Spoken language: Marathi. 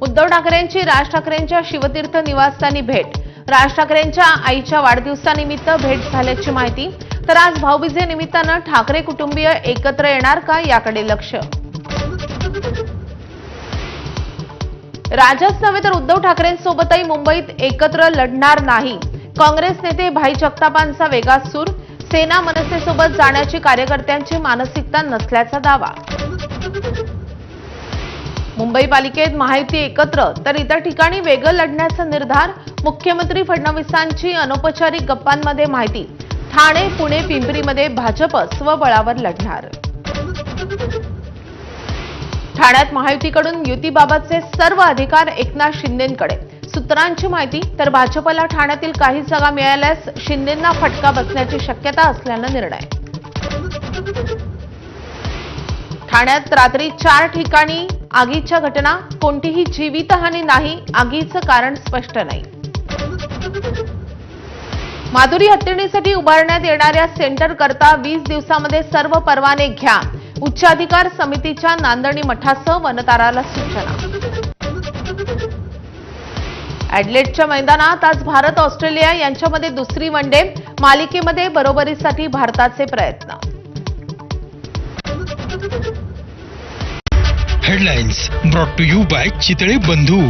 उद्धव ठाकरेंची राज ठाकरेंच्या शिवतीर्थ निवासस्थानी भेट। राज ठाकरेंच्या आईच्या वाढदिवसानिमित्त भेट झाल्याची माहिती। तर आज भाऊबीजे निमित्तानं ठाकरे कुटुंबीय एकत्र येणार का याकडे लक्ष। राजच नव्हे तर उद्धव ठाकरेंसोबतही मुंबईत एकत्र लढणार नाही। काँग्रेस नेते भाई जगतापांचा वेगात सूर। सेना मनसेसोबत जाण्याची कार्यकर्त्यांची मानसिकता नसल्याचा दावा। मुंबई पालिकेत महायुती एकत्र तर इतर ठिकाणी वेगळं लढण्याचा निर्धार। मुख्यमंत्री फडणवीसांची अनौपचारिक गप्पांमध्ये माहिती। ठाणे, पुणे, पिंपरीमध्ये भाजप स्वबळावर लढणार। ठाण्यात महायुतीकडून युतीबाबतचे सर्व अधिकार एकनाथ शिंदेंकडे, सूत्रांची माहिती। तर भाजपला ठाण्यातील काही जागा मिळाल्यास शिंदेंना फटका बसण्याची शक्यता असल्यानं निर्णय। ठाण्यात रात्री 4 ठिकाणी आगीच्या घटना। कोणतीही जीवितहानी नाही, आगीचं कारण स्पष्ट नाही। माधुरी हत्तीणीसाठी उभारण्यात येणाऱ्या सेंटर करता 20 दिवसांमध्ये सर्व परवाने घ्या। उच्चाधिकार समितीच्या नांदणी मठासह वनताराला सूचना। ॲडलेडच्या मैदानात आज भारत ऑस्ट्रेलिया यांच्यामध्ये दुसरी वनडे। मालिकेमध्ये बरोबरीसाठी भारताचे प्रयत्न। Headlines brought to you by Chitale बंधू।